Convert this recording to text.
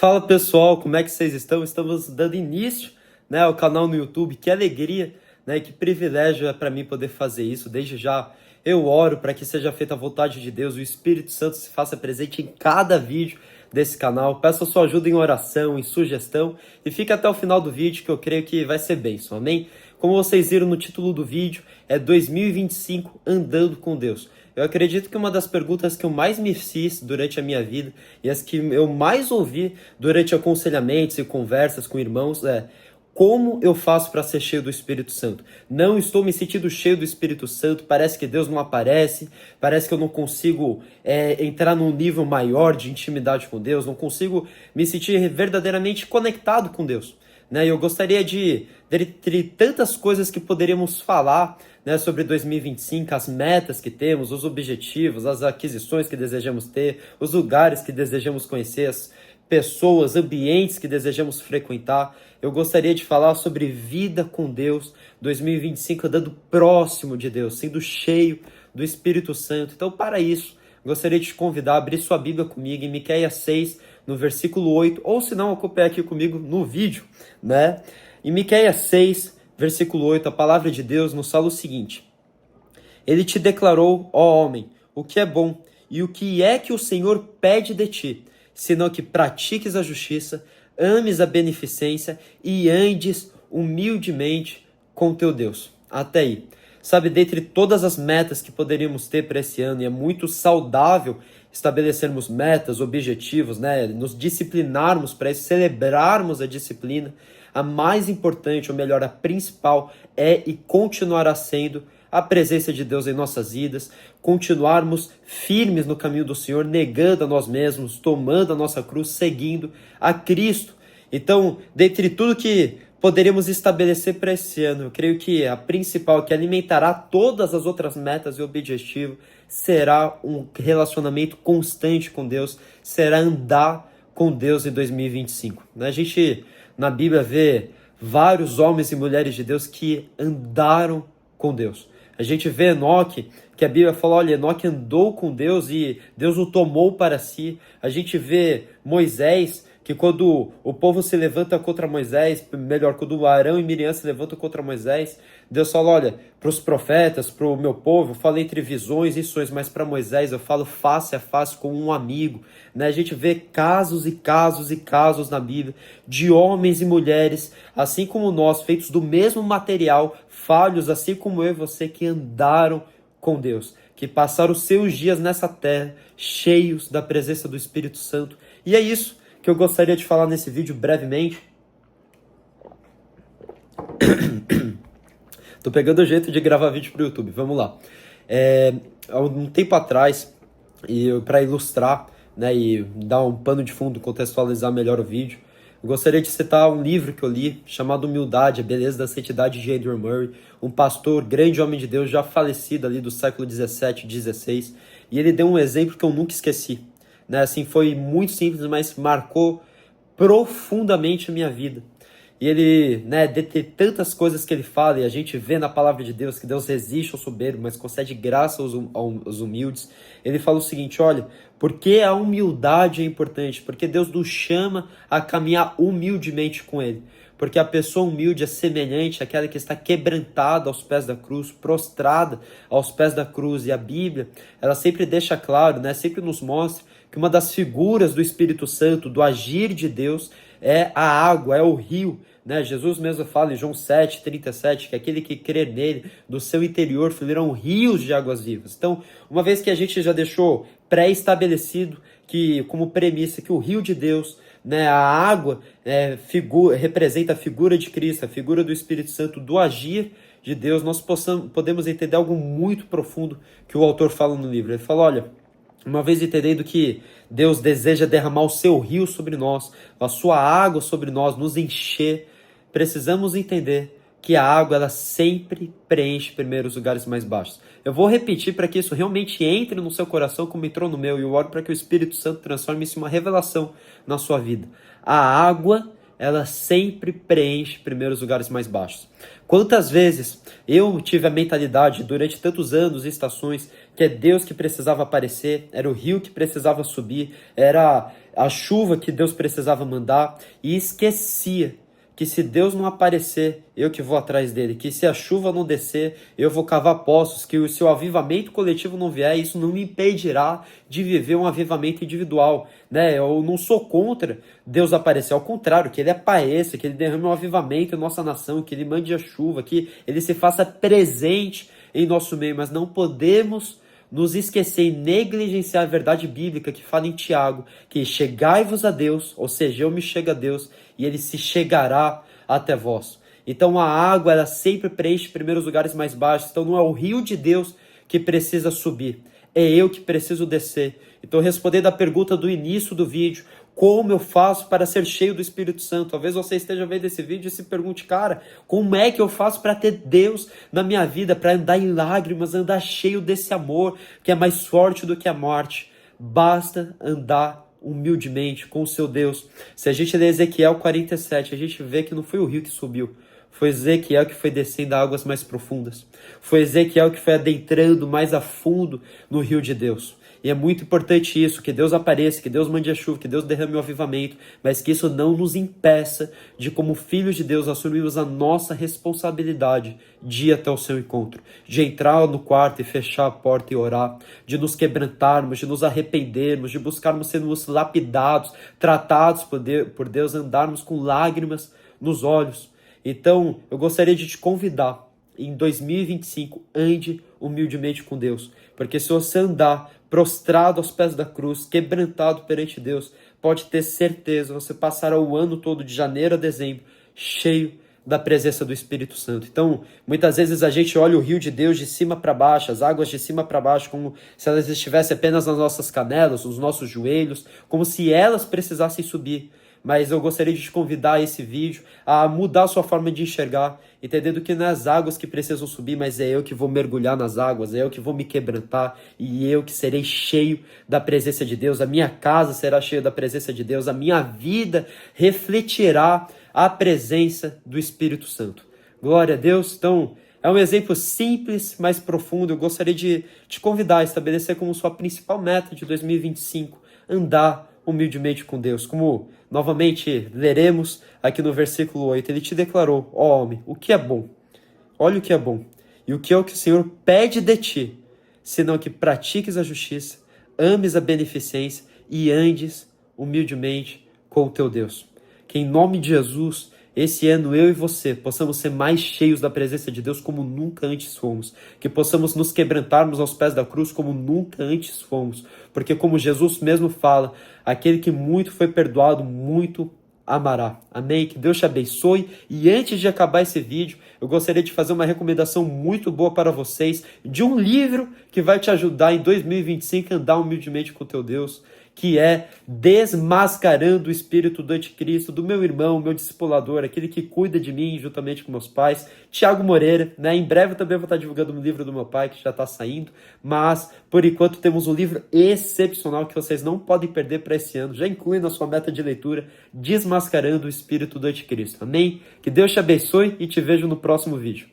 Fala pessoal, como é que vocês estão? Estamos dando início, né, ao canal no YouTube. Que alegria, né, que privilégio é para mim poder fazer isso. Desde já eu oro para que seja feita a vontade de Deus, o Espírito Santo se faça presente em cada vídeo desse canal. Peço a sua ajuda em oração, em sugestão e fique até o final do vídeo que eu creio que vai ser bênção, amém? Como vocês viram no título do vídeo, é 2025 andando com Deus. Eu acredito que uma das perguntas que eu mais me fiz durante a minha vida e as que eu mais ouvi durante aconselhamentos e conversas com irmãos é: como eu faço para ser cheio do Espírito Santo? Não estou me sentindo cheio do Espírito Santo, parece que Deus não aparece, parece que eu não consigo entrar num nível maior de intimidade com Deus, não consigo me sentir verdadeiramente conectado com Deus. Né? Eu gostaria de, dentre tantas coisas que poderíamos falar, né, sobre 2025, as metas que temos, os objetivos, as aquisições que desejamos ter, os lugares que desejamos conhecer, as pessoas, ambientes que desejamos frequentar. Eu gostaria de falar sobre vida com Deus, 2025 andando próximo de Deus, sendo cheio do Espírito Santo. Então, para isso, gostaria de te convidar a abrir sua Bíblia comigo em Miqueias 6, no versículo 8, ou se não, acompanhe aqui comigo no vídeo, né? Em Miqueias 6, versículo 8, a palavra de Deus nos fala o seguinte: Ele te declarou, ó homem, o que é bom e o que é que o Senhor pede de ti, senão que pratiques a justiça, ames a beneficência e andes humildemente com teu Deus. Até aí. Sabe, dentre todas as metas que poderíamos ter para esse ano, e é muito saudável estabelecermos metas, objetivos, né? Nos disciplinarmos para isso, celebrarmos a disciplina, a mais importante, ou melhor, a principal é e continuará sendo a presença de Deus em nossas vidas, continuarmos firmes no caminho do Senhor, negando a nós mesmos, tomando a nossa cruz, seguindo a Cristo. Então, dentre tudo que poderíamos estabelecer para esse ano, eu creio que a principal, que alimentará todas as outras metas e objetivos, será um relacionamento constante com Deus, será andar com Deus em 2025. A gente, na Bíblia, vê vários homens e mulheres de Deus que andaram com Deus. A gente vê Enoque, que a Bíblia fala, olha, Enoque andou com Deus e Deus o tomou para si. A gente vê Moisés, que quando o povo se levanta contra Moisés, melhor, quando Arão e Miriam se levantam contra Moisés, Deus fala, olha, para os profetas, para o meu povo, eu falo entre visões e sonhos, mas para Moisés eu falo face a face com um amigo. Né? A gente vê casos e casos e casos na Bíblia de homens e mulheres, assim como nós, feitos do mesmo material, falhos, assim como eu e você, que andaram com Deus, que passaram os seus dias nessa terra, cheios da presença do Espírito Santo. E é isso que eu gostaria de falar nesse vídeo brevemente. Tô pegando o jeito de gravar vídeo pro YouTube, vamos lá. Há um tempo atrás, para ilustrar, né, e dar um pano de fundo, contextualizar melhor o vídeo, eu gostaria de citar um livro que eu li, chamado Humildade, a Beleza da Santidade, de Andrew Murray, um pastor, grande homem de Deus, já falecido ali do século 17, 16, e ele deu um exemplo que eu nunca esqueci. Né? Assim, foi muito simples, mas marcou profundamente a minha vida. E ele, né, de ter tantas coisas que ele fala, e a gente vê na palavra de Deus que Deus resiste ao soberbo, mas concede graça aos humildes. Ele fala o seguinte, olha, porque a humildade é importante, porque Deus nos chama a caminhar humildemente com Ele. Porque a pessoa humilde é semelhante àquela que está quebrantada aos pés da cruz, prostrada aos pés da cruz. E a Bíblia, ela sempre deixa claro, né, sempre nos mostra que uma das figuras do Espírito Santo, do agir de Deus, é a água, é o rio. Né? Jesus mesmo fala em João 7,37, que aquele que crer nele, do seu interior fluirão rios de águas vivas. Então, uma vez que a gente já deixou pré-estabelecido que, como premissa, que o rio de Deus, né, a água representa a figura de Cristo, a figura do Espírito Santo, do agir de Deus, nós podemos entender algo muito profundo que o autor fala no livro. Ele fala, olha, uma vez entendendo que Deus deseja derramar o seu rio sobre nós, a sua água sobre nós, nos encher, precisamos entender que a água, ela sempre preenche primeiro os lugares mais baixos. Eu vou repetir para que isso realmente entre no seu coração como entrou no meu, e eu oro para que o Espírito Santo transforme isso em uma revelação na sua vida. A água, ela sempre preenche primeiro os lugares mais baixos. Quantas vezes eu tive a mentalidade, durante tantos anos e estações, que é Deus que precisava aparecer, era o rio que precisava subir, era a chuva que Deus precisava mandar, e esquecia que se Deus não aparecer, eu que vou atrás dele, que se a chuva não descer, eu vou cavar poços, que se o avivamento coletivo não vier, isso não me impedirá de viver um avivamento individual, né? Eu não sou contra Deus aparecer, ao contrário, que ele apareça, que ele derrame um avivamento em nossa nação, que ele mande a chuva, que ele se faça presente em nosso meio, mas não podemos nos esquecer e negligenciar a verdade bíblica que fala em Tiago, que chegai-vos a Deus, ou seja, eu me chego a Deus, e ele se chegará até vós. Então a água, ela sempre preenche primeiro os lugares mais baixos, então não é o rio de Deus que precisa subir, é eu que preciso descer. Então respondendo à pergunta do início do vídeo, como eu faço para ser cheio do Espírito Santo? Talvez você esteja vendo esse vídeo e se pergunte, cara, como é que eu faço para ter Deus na minha vida, para andar em lágrimas, andar cheio desse amor que é mais forte do que a morte? Basta andar humildemente com o seu Deus. Se a gente ler Ezequiel 47, a gente vê que não foi o rio que subiu, foi Ezequiel que foi descendo a águas mais profundas. Foi Ezequiel que foi adentrando mais a fundo no rio de Deus. E é muito importante isso, que Deus apareça, que Deus mande a chuva, que Deus derrame o avivamento, mas que isso não nos impeça de, como filhos de Deus, assumirmos a nossa responsabilidade de ir até o seu encontro, de entrar no quarto e fechar a porta e orar, de nos quebrantarmos, de nos arrependermos, de buscarmos sermos lapidados, tratados por Deus, andarmos com lágrimas nos olhos. Então, eu gostaria de te convidar, em 2025, ande humildemente com Deus, porque se você andar prostrado aos pés da cruz, quebrantado perante Deus, pode ter certeza, você passará o ano todo, de janeiro a dezembro, cheio da presença do Espírito Santo. Então, muitas vezes a gente olha o rio de Deus de cima para baixo, as águas de cima para baixo, como se elas estivessem apenas nas nossas canelas, nos nossos joelhos, como se elas precisassem subir. Mas eu gostaria de te convidar a esse vídeo a mudar a sua forma de enxergar, entendendo que não é as águas que precisam subir, mas é eu que vou mergulhar nas águas, é eu que vou me quebrantar e eu que serei cheio da presença de Deus, a minha casa será cheia da presença de Deus, a minha vida refletirá a presença do Espírito Santo. Glória a Deus. Então, é um exemplo simples, mas profundo. Eu gostaria de te convidar a estabelecer como sua principal meta de 2025, andar humildemente com Deus. Como novamente leremos aqui no versículo 8, ele te declarou, ó homem, o que é bom? Olha o que é bom. E o que é o que o Senhor pede de ti, senão que pratiques a justiça, ames a beneficência e andes humildemente com o teu Deus. Que em nome de Jesus, esse ano eu e você possamos ser mais cheios da presença de Deus como nunca antes fomos. Que possamos nos quebrantarmos aos pés da cruz como nunca antes fomos. Porque como Jesus mesmo fala, aquele que muito foi perdoado, muito amará. Amém? Que Deus te abençoe. E antes de acabar esse vídeo, eu gostaria de fazer uma recomendação muito boa para vocês de um livro que vai te ajudar em 2025 a andar humildemente com o teu Deus, que é Desmascarando o Espírito do Anticristo, do meu irmão, meu discipulador, aquele que cuida de mim juntamente com meus pais, Tiago Moreira, né? Em breve eu também vou estar divulgando um livro do meu pai, que já está saindo, mas por enquanto temos um livro excepcional que vocês não podem perder para esse ano, já inclui na sua meta de leitura, Desmascarando o Espírito do Anticristo, amém? Que Deus te abençoe e te vejo no próximo vídeo.